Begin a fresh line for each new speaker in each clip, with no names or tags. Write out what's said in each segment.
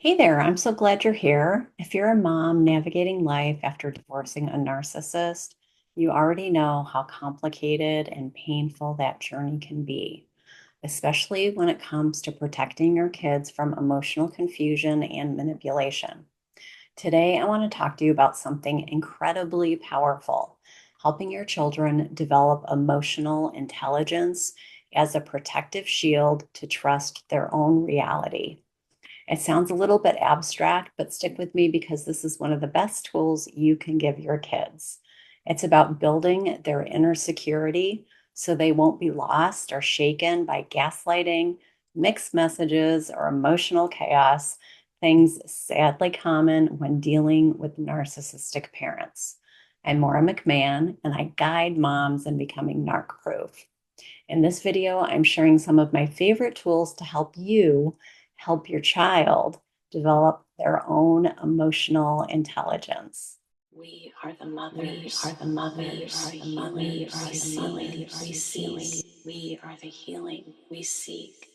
Hey there, I'm so glad you're here. If you're a mom navigating life after divorcing a narcissist, you already know how complicated and painful that journey can be, especially when it comes to protecting your kids from emotional confusion and manipulation. Today, I want to talk to you about something incredibly powerful, helping your children develop emotional intelligence as a protective shield to trust their own reality. It sounds a little bit abstract, but stick with me because this is one of the best tools you can give your kids. It's about building their inner security so they won't be lost or shaken by gaslighting, mixed messages, or emotional chaos, things sadly common when dealing with narcissistic parents. I'm Maura McMahon, and I guide moms in becoming narc-proof. In this video, I'm sharing some of my favorite tools to help you help your child develop their own emotional intelligence. We are the mothers. We are the mothers. We are the mothers. We seek. We are the healing. We seek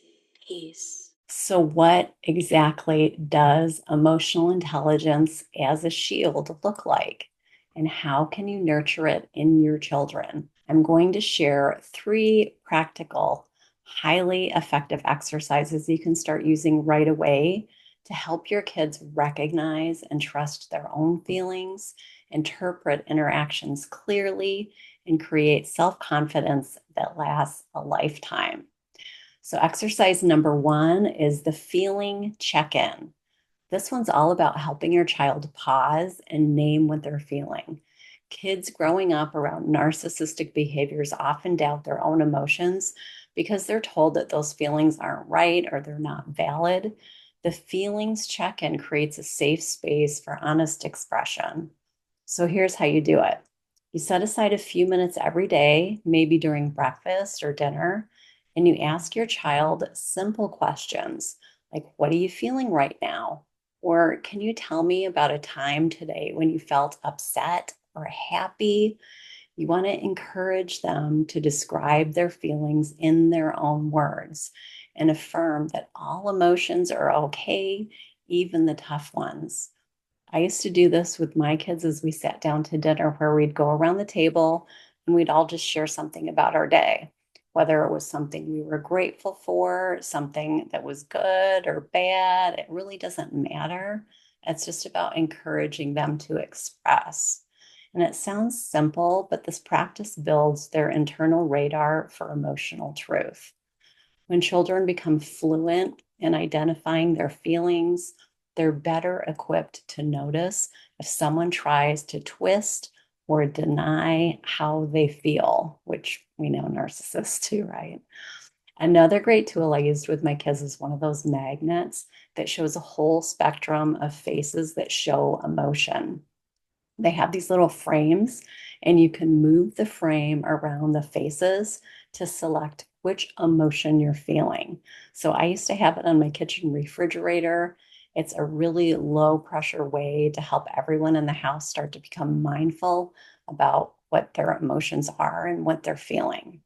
peace. So, what exactly does emotional intelligence as a shield look like? And how can you nurture it in your children? I'm going to share 3 practical, highly effective exercises you can start using right away to help your kids recognize and trust their own feelings, interpret interactions clearly, and create self confidence that lasts a lifetime. So, exercise number 1 is the feeling check in. This one's all about helping your child pause and name what they're feeling. Kids growing up around narcissistic behaviors often doubt their own emotions because they're told that those feelings aren't right or they're not valid. The feelings check in creates a safe space for honest expression. So here's how you do it: you set aside a few minutes every day, maybe during breakfast or dinner, and you ask your child simple questions like, "What are you feeling right now?" Or, "Can you tell me about a time today when you felt upset or happy?" You want to encourage them to describe their feelings in their own words and affirm that all emotions are okay, even the tough ones. I used to do this with my kids as we sat down to dinner, where we'd go around the table and we'd all just share something about our day, whether it was something we were grateful for, something that was good or bad. It really doesn't matter. It's just about encouraging them to express. And it sounds simple, but this practice builds their internal radar for emotional truth. When children become fluent in identifying their feelings, they're better equipped to notice if someone tries to twist or deny how they feel, which we know narcissists do, right? Another great tool I used with my kids is one of those magnets that shows a whole spectrum of faces that show emotion. They have these little frames, and you can move the frame around the faces to select which emotion you're feeling. So I used to have it on my kitchen refrigerator. It's a really low pressure way to help everyone in the house start to become mindful about what their emotions are and what they're feeling.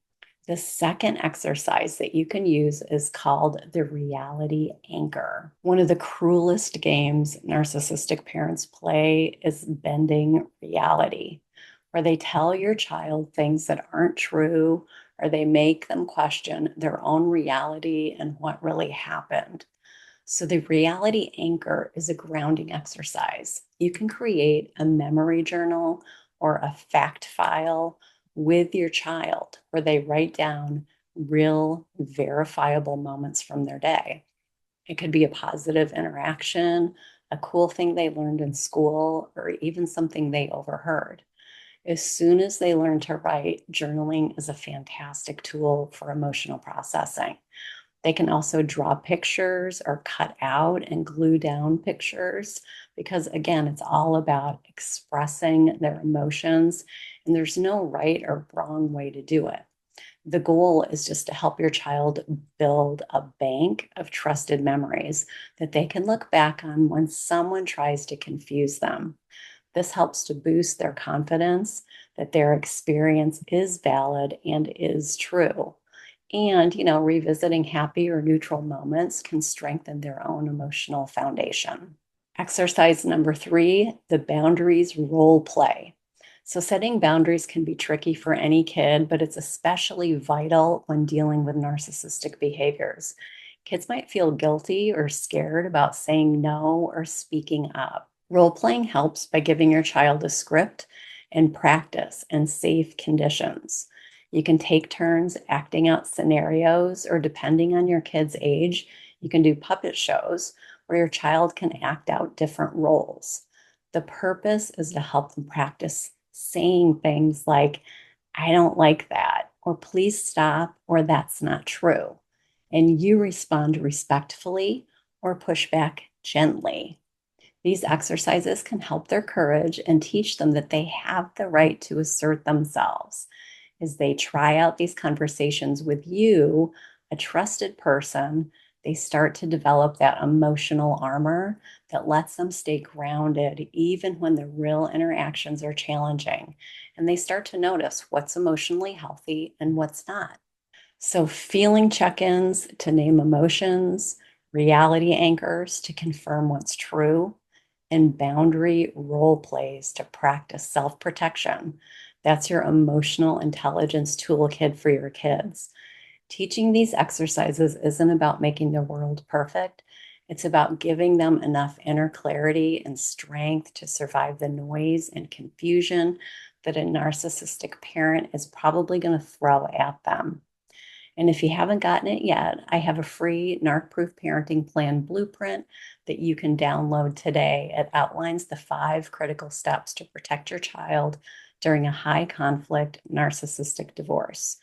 The second exercise that you can use is called the reality anchor. One of the cruelest games narcissistic parents play is bending reality, where they tell your child things that aren't true, or they make them question their own reality and what really happened. So, the reality anchor is a grounding exercise. You can create a memory journal or a fact file with your child where they write down real, verifiable moments from their day. It could be a positive interaction, a cool thing they learned in school, or even something they overheard. As soon as they learn to write, journaling is a fantastic tool for emotional processing. They can also draw pictures or cut out and glue down pictures because, again, it's all about expressing their emotions, and there's no right or wrong way to do it. The goal is just to help your child build a bank of trusted memories that they can look back on when someone tries to confuse them. This helps to boost their confidence that their experience is valid and is true. And, revisiting happy or neutral moments can strengthen their own emotional foundation. Exercise number 3, the boundaries role play. So, setting boundaries can be tricky for any kid, but it's especially vital when dealing with narcissistic behaviors. Kids might feel guilty or scared about saying no or speaking up. Role playing helps by giving your child a script and practice and safe conditions. You can take turns acting out scenarios, or depending on your kid's age, you can do puppet shows where your child can act out different roles. The purpose is to help them practice saying things like, I don't like that, or please stop, or that's not true. And you respond respectfully or push back gently. These exercises can help their courage and teach them that they have the right to assert themselves. As they try out these conversations with you, a trusted person, they start to develop that emotional armor that lets them stay grounded even when the real interactions are challenging. And they start to notice what's emotionally healthy and what's not. So, feeling check ins to name emotions, reality anchors to confirm what's true, and boundary role plays to practice self protection. That's your emotional intelligence toolkit for your kids. Teaching these exercises isn't about making the world perfect. It's about giving them enough inner clarity and strength to survive the noise and confusion that a narcissistic parent is probably going to throw at them. And if you haven't gotten it yet, I have a free Narc-Proof Parenting Plan blueprint that you can download today. It outlines the 5 critical steps to protect your child during a high conflict narcissistic divorce.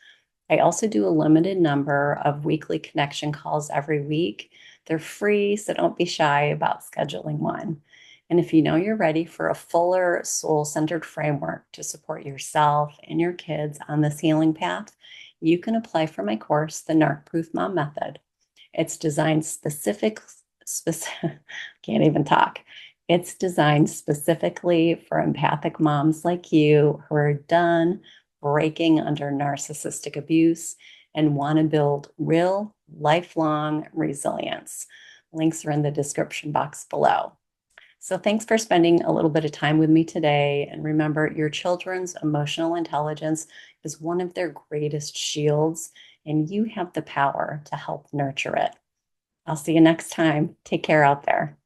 I also do a limited number of weekly connection calls every week. They're free, so don't be shy about scheduling one. And if you know you're ready for a fuller soul centered framework to support yourself and your kids on this healing path, you can apply for my course, The Narc-Proof Mom Method. It's designed can't even talk. It's designed specifically for empathic moms like you who are done breaking under narcissistic abuse and want to build real, lifelong resilience. Links are in the description box below. So, thanks for spending a little bit of time with me today. And remember, your children's emotional intelligence is one of their greatest shields, and you have the power to help nurture it. I'll see you next time. Take care out there.